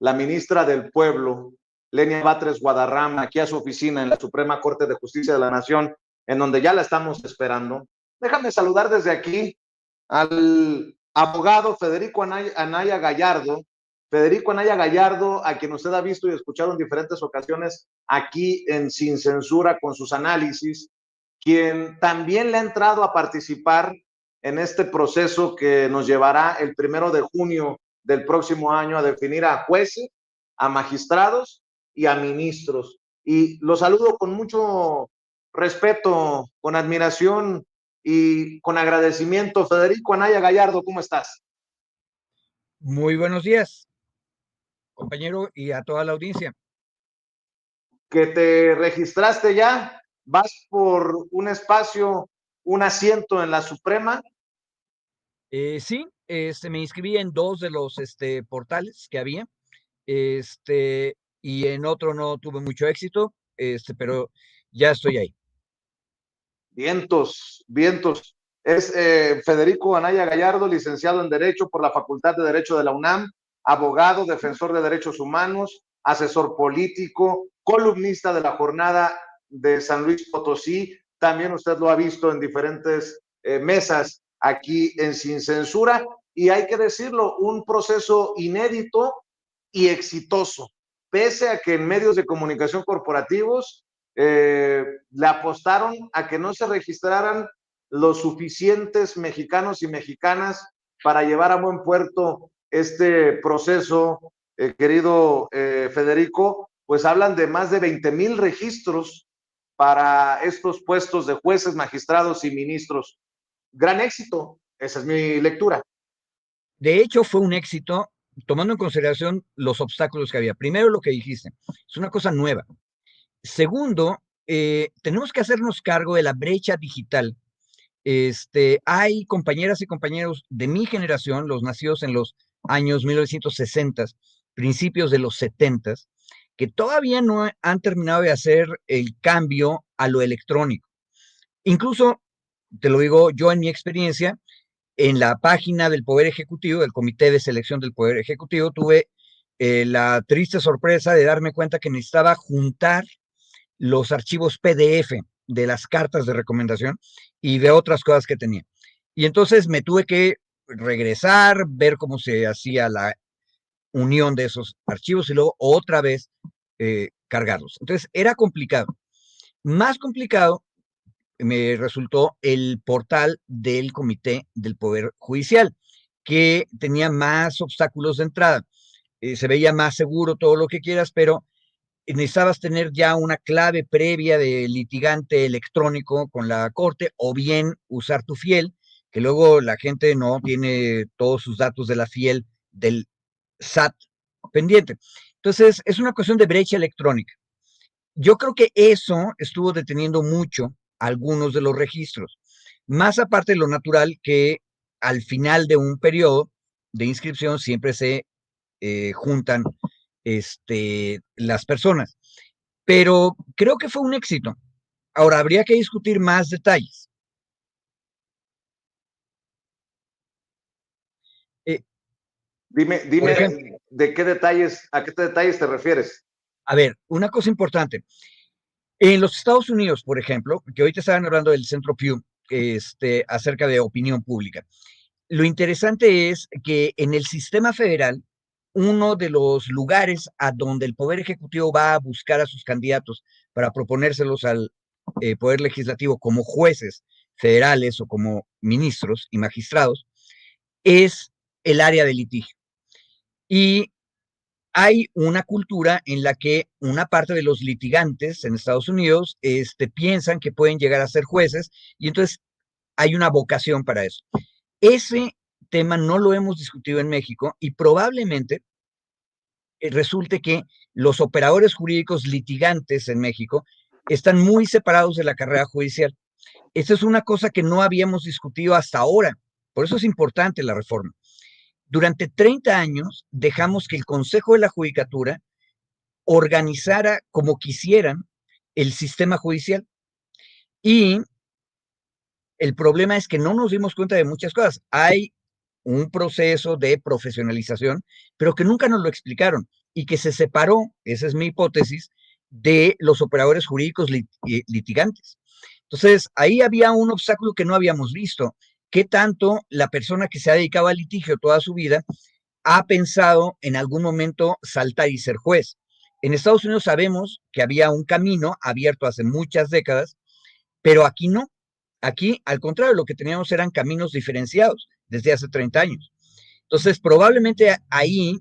la ministra del Pueblo, Lenia Batres Guadarrama, aquí a su oficina en la Suprema Corte de Justicia de la Nación, en donde ya la estamos esperando. Déjame saludar desde aquí al abogado Federico Anaya Gallardo. Federico Anaya Gallardo, a quien usted ha visto y escuchado en diferentes ocasiones aquí en Sin Censura con sus análisis, quien también le ha entrado a participar en este proceso que nos llevará el 1 de junio del próximo año a definir a jueces, a magistrados y a ministros. Y lo saludo con mucho respeto, con admiración y con agradecimiento. Federico Anaya Gallardo, ¿cómo estás? Muy buenos días, compañero, y a toda la audiencia. Que te registraste ya, vas por un espacio, un asiento en la Suprema. Sí, me inscribí en dos de los portales que había, y en otro no tuve mucho éxito, pero ya estoy ahí. Vientos, vientos. Es Federico Anaya Gallardo, licenciado en Derecho por la Facultad de Derecho de la UNAM, abogado, defensor de derechos humanos, asesor político, columnista de la Jornada de San Luis Potosí. También usted lo ha visto en diferentes mesas aquí en Sin Censura. Y hay que decirlo, un proceso inédito y exitoso, pese a que en medios de comunicación corporativos le apostaron a que no se registraran los suficientes mexicanos y mexicanas para llevar a buen puerto este proceso, querido Federico. Pues hablan de más de 20,000 registros para estos puestos de jueces, magistrados y ministros. Gran éxito, esa es mi lectura. De hecho, fue un éxito, tomando en consideración los obstáculos que había. Primero, lo que dijiste, es una cosa nueva. Segundo, tenemos que hacernos cargo de la brecha digital. Hay compañeras y compañeros de mi generación, los nacidos en los años 1960, principios de los 70, que todavía no han terminado de hacer el cambio a lo electrónico. Incluso, te lo digo yo en mi experiencia, en la página del Poder Ejecutivo, del Comité de Selección del Poder Ejecutivo, tuve la triste sorpresa de darme cuenta que necesitaba juntar los archivos PDF de las cartas de recomendación y de otras cosas que tenía. Y entonces me tuve que regresar, ver cómo se hacía la unión de esos archivos y luego otra vez cargarlos. Entonces era complicado. Más complicado me resultó el portal del Comité del Poder Judicial, que tenía más obstáculos de entrada. Se veía más seguro todo lo que quieras, pero necesitabas tener ya una clave previa de litigante electrónico con la corte o bien usar tu fiel, que luego la gente no tiene todos sus datos de la fiel del SAT pendiente. Entonces, es una cuestión de brecha electrónica. Yo creo que eso estuvo deteniendo mucho algunos de los registros, más aparte de lo natural que al final de un periodo de inscripción siempre se juntan las personas. Pero creo que fue un éxito. Ahora, habría que discutir más detalles. Eh, por Dime ejemplo, de qué detalles, a qué detalles te refieres. a ver, una cosa importante. En los Estados Unidos, por ejemplo, que ahorita estaban hablando del Centro Pew, acerca de opinión pública. Lo interesante es que en el sistema federal, uno de los lugares a donde el Poder Ejecutivo va a buscar a sus candidatos para proponérselos al Poder Legislativo como jueces federales o como ministros y magistrados, es el área de litigio. Y hay una cultura en la que una parte de los litigantes en Estados Unidos piensan que pueden llegar a ser jueces y entonces hay una vocación para eso. Ese tema no lo hemos discutido en México y probablemente resulte que los operadores jurídicos litigantes en México están muy separados de la carrera judicial. Esa es una cosa que no habíamos discutido hasta ahora. Por eso es importante la reforma. Durante 30 años dejamos que el Consejo de la Judicatura organizara como quisieran el sistema judicial. Y el problema es que no nos dimos cuenta de muchas cosas. Hay un proceso de profesionalización, pero que nunca nos lo explicaron y que se separó, esa es mi hipótesis, de los operadores jurídicos litigantes. Entonces, ahí había un obstáculo que no habíamos visto. ¿Qué tanto la persona que se ha dedicado al litigio toda su vida ha pensado en algún momento saltar y ser juez? En Estados Unidos sabemos que había un camino abierto hace muchas décadas, pero aquí no. Aquí, al contrario, lo que teníamos eran caminos diferenciados desde hace 30 años. Entonces, probablemente ahí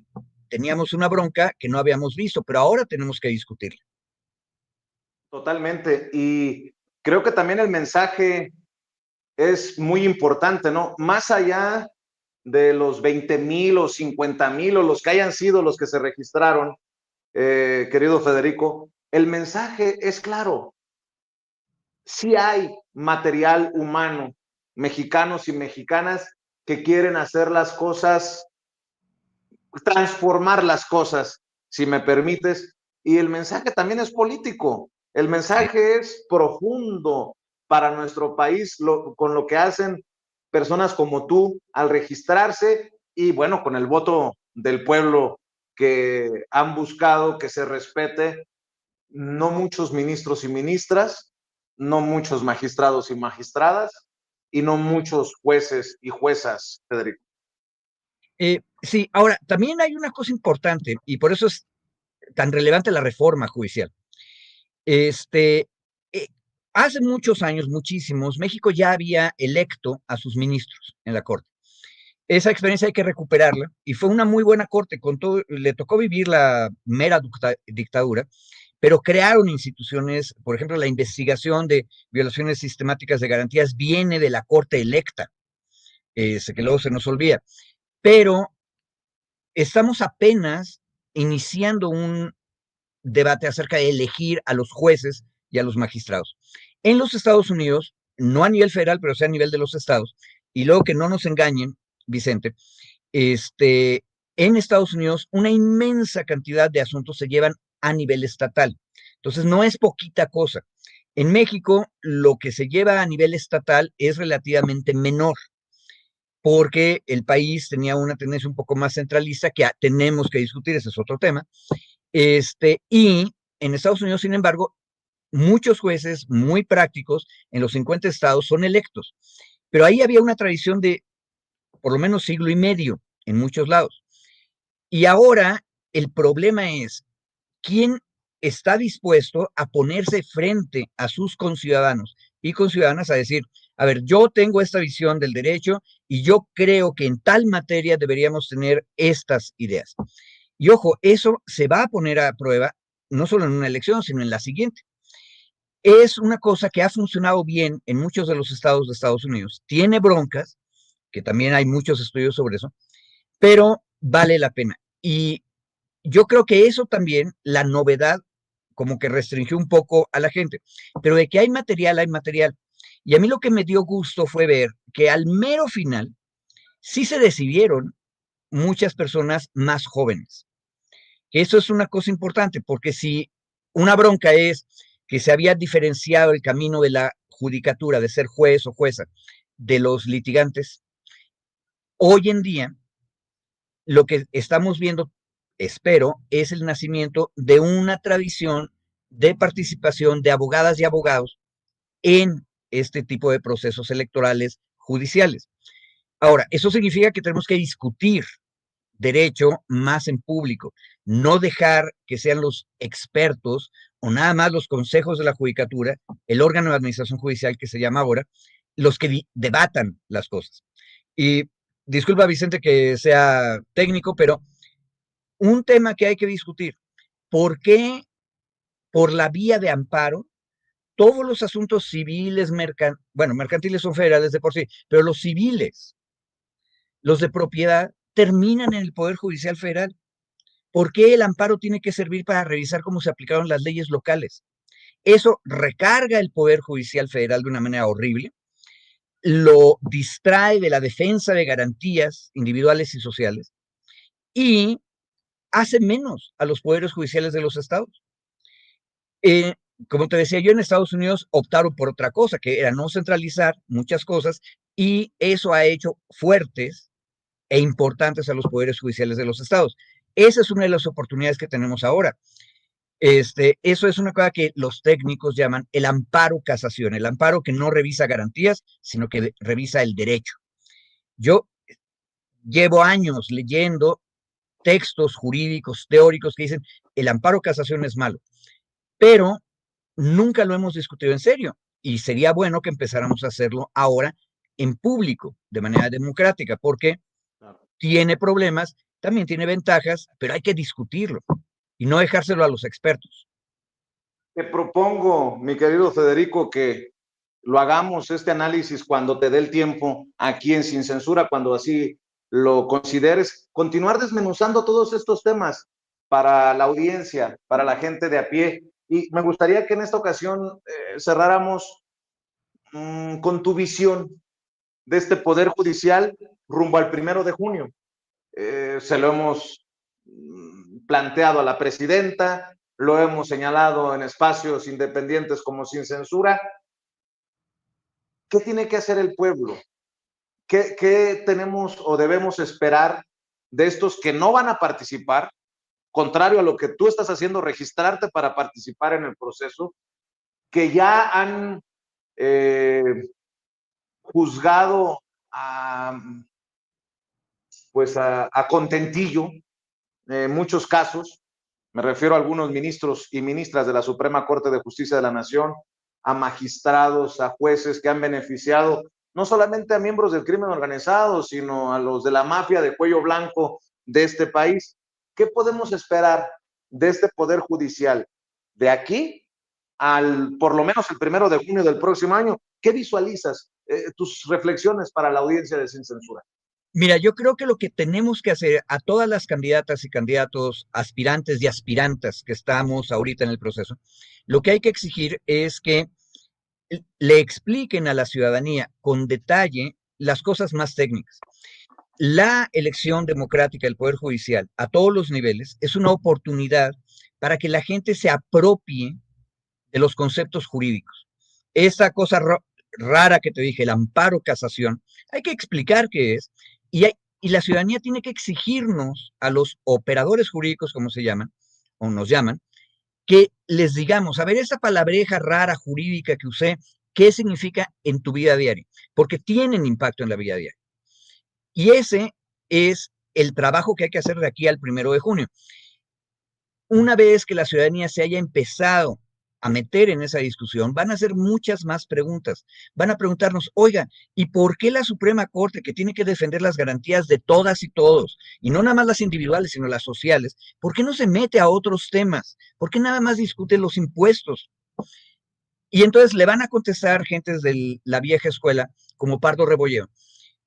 teníamos una bronca que no habíamos visto, pero ahora tenemos que discutirla. Totalmente. Y creo que también el mensaje es muy importante, ¿no? Más allá de los 20,000 o 50,000 o los que hayan sido los que se registraron, querido Federico, el mensaje es claro. Sí hay material humano, mexicanos y mexicanas que quieren hacer las cosas, transformar las cosas, si me permites, y el mensaje también es político. El mensaje es profundo para nuestro país con lo que hacen personas como tú al registrarse y bueno, con el voto del pueblo que han buscado que se respete. No muchos ministros y ministras, no muchos magistrados y magistradas, y no muchos jueces y juezas, Federico. Sí, ahora, también hay una cosa importante, y por eso es tan relevante la reforma judicial. Este, eh, Hace muchos años, muchísimos, México ya había electo a sus ministros en la Corte. Esa experiencia hay que recuperarla, y fue una muy buena Corte, con todo, le tocó vivir la mera dictadura, pero crearon instituciones, por ejemplo, la investigación de violaciones sistemáticas de garantías viene de la Corte electa, que luego se nos olvida, pero estamos apenas iniciando un debate acerca de elegir a los jueces y a los magistrados. En los Estados Unidos, no a nivel federal, pero sí a nivel de los estados, y luego que no nos engañen, Vicente, en Estados Unidos una inmensa cantidad de asuntos se llevan a nivel estatal. Entonces, no es poquita cosa. En México, lo que se lleva a nivel estatal es relativamente menor, porque el país tenía una tendencia un poco más centralista que tenemos que discutir, ese es otro tema. Y en Estados Unidos, sin embargo, muchos jueces muy prácticos en los 50 estados son electos, pero ahí había una tradición de por lo menos siglo y medio en muchos lados. Y ahora el problema es quién está dispuesto a ponerse frente a sus conciudadanos y conciudadanas a decir, a ver, yo tengo esta visión del derecho y yo creo que en tal materia deberíamos tener estas ideas. Y ojo, eso se va a poner a prueba no solo en una elección, sino en la siguiente. Es una cosa que ha funcionado bien en muchos de los estados de Estados Unidos. Tiene broncas, que también hay muchos estudios sobre eso, pero vale la pena. Y yo creo que eso también, la novedad, como que restringió un poco a la gente, pero de que hay material, hay material. Y a mí lo que me dio gusto fue ver que al mero final sí se decidieron muchas personas más jóvenes. Eso es una cosa importante, porque si una bronca es que se había diferenciado el camino de la judicatura, de ser juez o jueza, de los litigantes, hoy en día lo que estamos viendo, espero, es el nacimiento de una tradición de participación de abogadas y abogados en este tipo de procesos electorales judiciales. Ahora, eso significa que tenemos que discutir derecho más en público, no dejar que sean los expertos o nada más los consejos de la judicatura, el órgano de administración judicial que se llama ahora, los que debatan las cosas. Y disculpa, Vicente, que sea técnico, pero un tema que hay que discutir, ¿por qué por la vía de amparo todos los asuntos civiles, bueno, mercantiles son federales de por sí, pero los civiles, los de propiedad, terminan en el Poder Judicial Federal? ¿Por qué el amparo tiene que servir para revisar cómo se aplicaron las leyes locales? Eso recarga el Poder Judicial Federal de una manera horrible, lo distrae de la defensa de garantías individuales y sociales y hace menos a los poderes judiciales de los estados. Eh, Como te decía yo, en Estados Unidos optaron por otra cosa, que era no centralizar muchas cosas, y eso ha hecho fuertes e importantes a los poderes judiciales de los estados. Esa es una de las oportunidades que tenemos ahora. Eso es una cosa que los técnicos llaman el amparo casación, el amparo que no revisa garantías, sino que revisa el derecho. Yo llevo años leyendo textos jurídicos, teóricos que dicen el amparo casación es malo, pero nunca lo hemos discutido en serio y sería bueno que empezáramos a hacerlo ahora en público, de manera democrática, porque tiene problemas, también tiene ventajas, pero hay que discutirlo y no dejárselo a los expertos. Te propongo, mi querido Federico, que lo hagamos este análisis cuando te dé el tiempo aquí en Sin Censura, cuando así lo consideres, continuar desmenuzando todos estos temas para la audiencia, para la gente de a pie. Y me gustaría que en esta ocasión cerráramos con tu visión de este Poder Judicial rumbo al 1 de junio. Se lo hemos planteado a la presidenta, lo hemos señalado en espacios independientes como Sin Censura. ¿Qué tiene que hacer el pueblo? ¿Qué tenemos o debemos esperar de estos que no van a participar, contrario a lo que tú estás haciendo, registrarte para participar en el proceso, que ya han juzgado pues a contentillo en muchos casos? Me refiero a algunos ministros y ministras de la Suprema Corte de Justicia de la Nación, a magistrados, a jueces que han beneficiado no solamente a miembros del crimen organizado, sino a los de la mafia de cuello blanco de este país. ¿Qué podemos esperar de este Poder Judicial de aquí al, por lo menos, el 1 de junio del próximo año? ¿Qué visualizas? Tus reflexiones para la audiencia de Sin Censura. Mira, yo creo que lo que tenemos que hacer a todas las candidatas y candidatos, aspirantes y aspirantas que estamos ahorita en el proceso, lo que hay que exigir es que le expliquen a la ciudadanía con detalle las cosas más técnicas. La elección democrática del Poder Judicial a todos los niveles es una oportunidad para que la gente se apropie de los conceptos jurídicos. Esta cosa rara que te dije, el amparo casación, hay que explicar qué es y la ciudadanía tiene que exigirnos a los operadores jurídicos, como se llaman, o nos llaman, que les digamos, a ver, esa palabreja rara jurídica que usé, ¿qué significa en tu vida diaria? Porque tienen impacto en la vida diaria. Y ese es el trabajo que hay que hacer de aquí al 1 de junio. Una vez que la ciudadanía se haya empezado a meter en esa discusión, van a hacer muchas más preguntas. Van a preguntarnos, oiga, ¿y por qué la Suprema Corte, que tiene que defender las garantías de todas y todos, y no nada más las individuales, sino las sociales, por qué no se mete a otros temas? ¿Por qué nada más discute los impuestos? Y entonces le van a contestar gentes de la vieja escuela, como Pardo Rebolledo,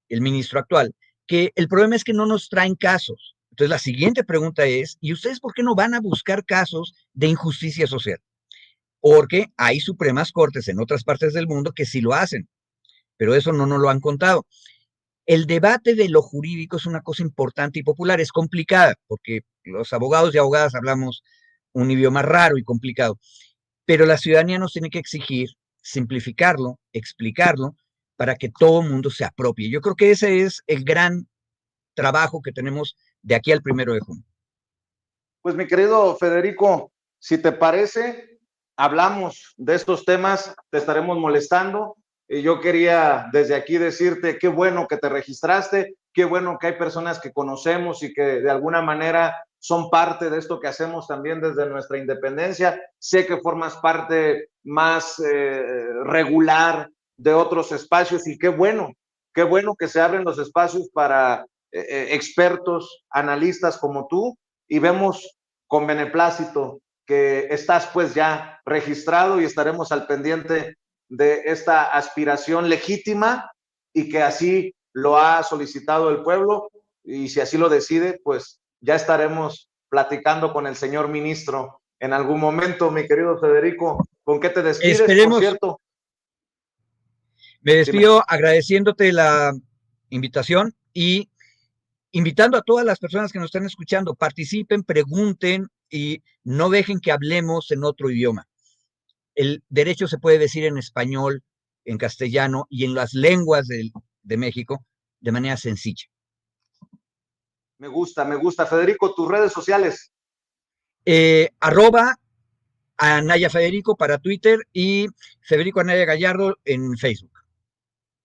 el ministro actual, que el problema es que no nos traen casos. Entonces la siguiente pregunta es, ¿y ustedes por qué no van a buscar casos de injusticia social? Porque hay supremas cortes en otras partes del mundo que sí lo hacen, pero eso no nos lo han contado. El debate de lo jurídico es una cosa importante y popular, es complicada, porque los abogados y abogadas hablamos un idioma raro y complicado, pero la ciudadanía nos tiene que exigir simplificarlo, explicarlo, para que todo el mundo se apropie. Yo creo que ese es el gran trabajo que tenemos de aquí al 1 de junio. Pues mi querido Federico, si te parece, hablamos de estos temas, te estaremos molestando. Y yo quería desde aquí decirte qué bueno que te registraste, qué bueno que hay personas que conocemos y que de alguna manera son parte de esto que hacemos también desde nuestra independencia. Sé que formas parte más regular de otros espacios y qué bueno que se abren los espacios para expertos, analistas como tú, y vemos con beneplácito que estás pues ya registrado y estaremos al pendiente de esta aspiración legítima y que así lo ha solicitado el pueblo, y si así lo decide, pues ya estaremos platicando con el señor ministro en algún momento. Mi querido Federico, ¿con qué te despides? Esperemos. Por cierto, Me despido agradeciéndote la invitación y invitando a todas las personas que nos están escuchando, participen, pregunten y no dejen que hablemos en otro idioma. El derecho se puede decir en español, en castellano y en las lenguas de México de manera sencilla. Me gusta, me gusta. Federico, tus redes sociales. Arroba Anaya Federico para Twitter y Federico Anaya Gallardo en Facebook.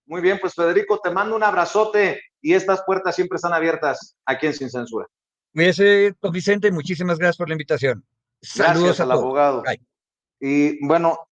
Muy bien, pues Federico, te mando un abrazote y estas puertas siempre están abiertas aquí en Sin Censura. Cuídese, don Vicente, muchísimas gracias por la invitación. Saludos Gracias a al todos. abogado. Bye. Y bueno,